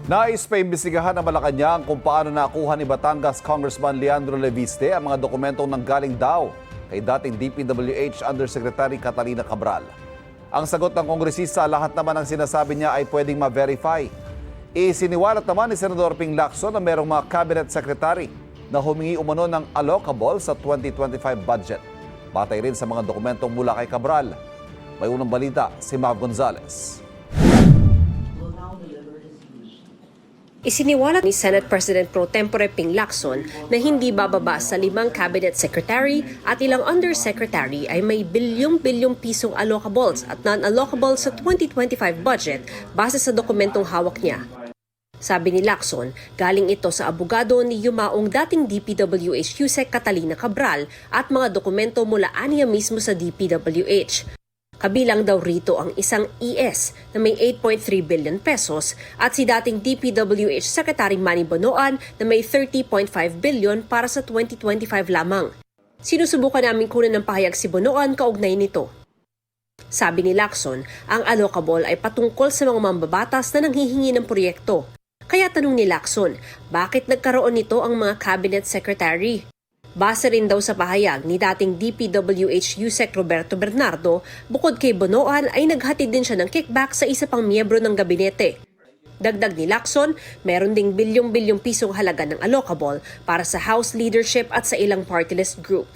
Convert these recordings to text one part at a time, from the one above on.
Nais pa imbestigahan ng Malacanang kung paano nakuha ni Batangas Congressman Leandro Leviste ang mga dokumentong nanggaling daw kay dating DPWH Undersecretary Catalina Cabral. Ang sagot ng kongresista, lahat naman ng sinasabi niya ay pwedeng ma-verify. Isiniwalat naman ni Senador Ping Lacson na merong mga cabinet secretary na humingi umano ng allocable sa 2025 budget. Batay rin sa mga dokumentong mula kay Cabral. May unang balita si Mav Gonzalez. Isiniwalat ni Senate President Pro Tempore Ping Lacson na hindi bababa sa 5 cabinet secretary at ilang undersecretary ay may bilyong-bilyong pisong allocables at non-allocables sa 2025 budget base sa dokumentong hawak niya. Sabi ni Lacson, galing ito sa abogado ni yumaong dating DPWH Yusek Catalina Cabral at mga dokumento mula aniya mismo sa DPWH. Kabilang daw rito ang isang ES na may 8.3 billion pesos at si dating DPWH Secretary Manny Bonoan na may 30.5 billion para sa 2025 lamang. Sinusubukan namin kunan ng pahayag si Bonoan kaugnay nito. Sabi ni Lacson, ang allocable ay patungkol sa mga mambabatas na nanghihingi ng proyekto. Kaya tanong ni Lacson, bakit nagkaroon nito ang mga cabinet secretary? Base rin daw sa pahayag ni dating DPWH Yusek Roberto Bernardo, bukod kay Bonoan ay naghatid din siya ng kickback sa isa pang miyembro ng gabinete. Dagdag ni Lacson, meron ding bilyong-bilyong pisong halaga ng allocable para sa House leadership at sa ilang party list group.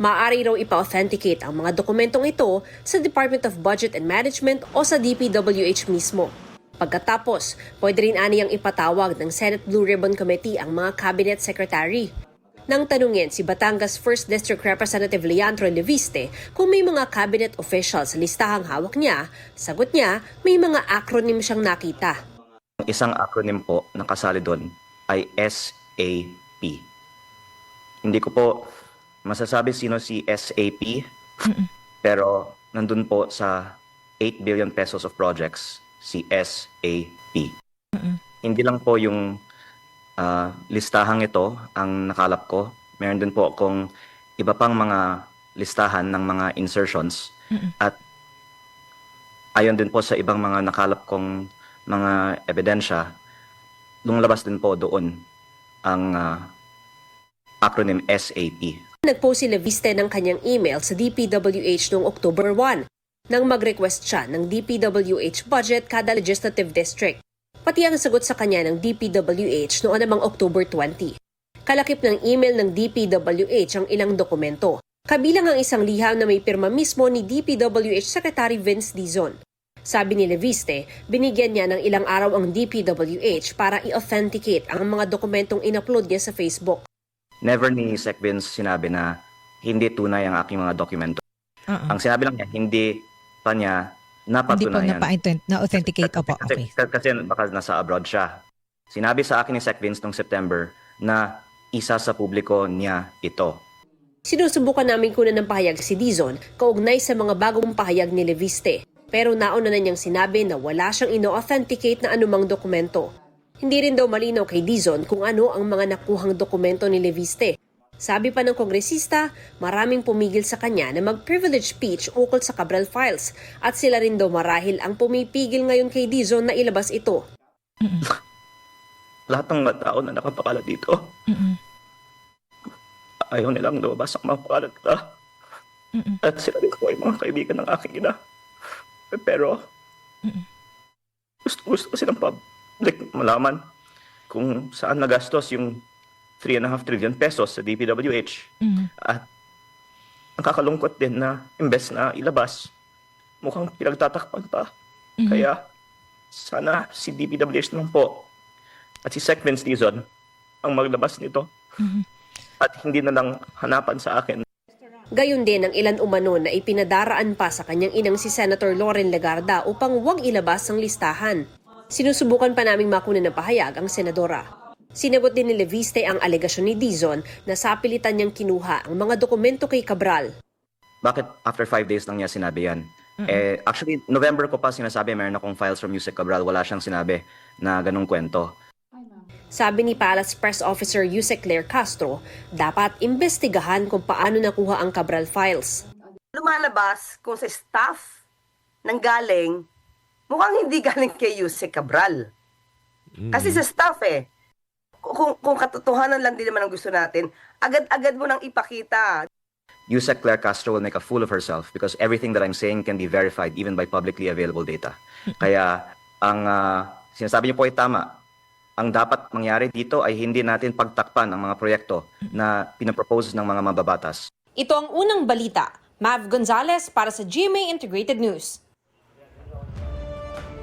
Maaari raw ipa-authenticate ang mga dokumentong ito sa Department of Budget and Management o sa DPWH mismo. Pagkatapos, pwede rin aniyang ipatawag ng Senate Blue Ribbon Committee ang mga cabinet secretary. Nang tanungin si Batangas 1st District Representative Leandro Leviste kung may mga cabinet officials sa listahang hawak niya, sagot niya may mga acronym siyang nakita. Isang acronym po na kasali doon ay SAP. Hindi ko po masasabi sino si SAP, pero nandun po sa 8 billion pesos of projects si SAP. Hindi lang po yung listahang ito ang nakalap ko. Meron din po akong iba pang mga listahan ng mga insertions. At ayon din po sa ibang mga nakalap kong mga ebidensya, lumabas din po doon ang acronym SAP. Nagpost si Leviste ng kanyang email sa DPWH noong October 1 nang mag-request siya ng DPWH budget kada legislative district. Pati ang sagot sa kanya ng DPWH noong namang October 20. Kalakip ng email ng DPWH ang ilang dokumento. Kabilang ang isang liham na may pirma mismo ni DPWH Secretary Vince Dizon. Sabi ni Leviste, binigyan niya ng ilang araw ang DPWH para i-authenticate ang mga dokumentong in-upload niya sa Facebook. Never ni Sec Vince sinabi na hindi tunay ang aking mga dokumento. Ang sinabi lang niya, hindi pa niya napatunayan. Hindi po na-authenticate. Opo, okay. Kasi baka nasa abroad siya. Sinabi sa akin ni Sec Vince noong September na isa sa publiko niya ito. Sinusubukan namin kunan ng pahayag si Dizon kaugnay sa mga bagong pahayag ni Leviste. Pero nauna na niyang sinabi na wala siyang ino-authenticate na anumang dokumento. Hindi rin daw malinaw kay Dizon kung ano ang mga nakuhang dokumento ni Leviste. Sabi pa ng kongresista, maraming pumigil sa kanya na mag-privilege speech ukol sa Cabral files at sila rin daw marahil ang pumipigil ngayon kay Dizon na ilabas ito. Lahat ng mga tao na nakapakalat dito, ayaw nilang lumabas ang mga pakalat ka. At sila rin ko ay mga kaibigan ng aking ina. Pero, gusto ko silang public malaman kung saan nagastos yung 3.5 trillion pesos sa DPWH. At nakakalungkot din na imbes na ilabas, mukhang pinagtatakpan pa. Kaya sana si DPWH naman po at si Sec Vince Dizon ang maglabas nito. At hindi na lang hanapan sa akin. Gayon din ang ilan umano na ipinadaraan pa sa kanyang inang si Senator Loren Legarda upang huwag ilabas ang listahan. Sinusubukan pa naming makunan ng pahayag ang senadora. Sinagot din ni Leviste ang alegasyon ni Dizon na sapilitan niyang kinuha ang mga dokumento kay Cabral. Bakit after 5 days lang niya sinabi yan? Actually, November ko pa sinasabi meron akong files from Yusek Cabral. Wala siyang sinabi na ganung kwento. Sabi ni Palace Press Officer Yusek Claire Castro, dapat imbestigahan kung paano nakuha ang Cabral files. Lumalabas kung sa staff nang galing, mukhang hindi galing kay Yusek Cabral. Kasi sa staff kung katotohanan lang din naman ang gusto natin, agad-agad mo nang ipakita. Yusek Claire Castro will make a fool of herself because everything that I'm saying can be verified even by publicly available data. Kaya ang sinasabi niyo po ay tama. Ang dapat mangyari dito ay hindi natin pagtakpan ang mga proyekto na pinapropose ng mga mababatas. Ito ang unang balita. Mav Gonzalez para sa GMA Integrated News.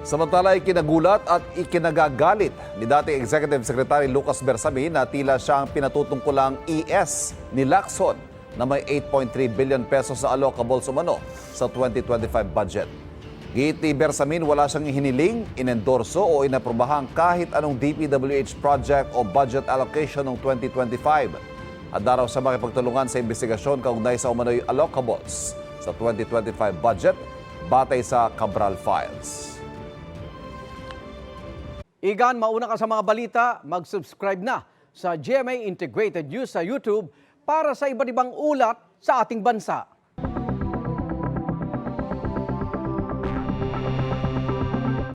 Samantala, ikinagulat at ikinagagalit ni dating Executive Secretary Lucas Bersamin na tila siya ang pinatutungkulang ES ni Lacson na may 8.3 billion pesos na allocables umano sa 2025 budget. Giit ni Bersamin, wala siyang hiniling, inendorso o inaprobahan kahit anong DPWH project o budget allocation ng 2025. At daraw siya makipagtulungan sa investigasyon kaugnay sa umano'y allocables sa 2025 budget batay sa Cabral Files. Igan, mauna ka sa mga balita, mag-subscribe na sa GMA Integrated News sa YouTube para sa iba't ibang ulat sa ating bansa.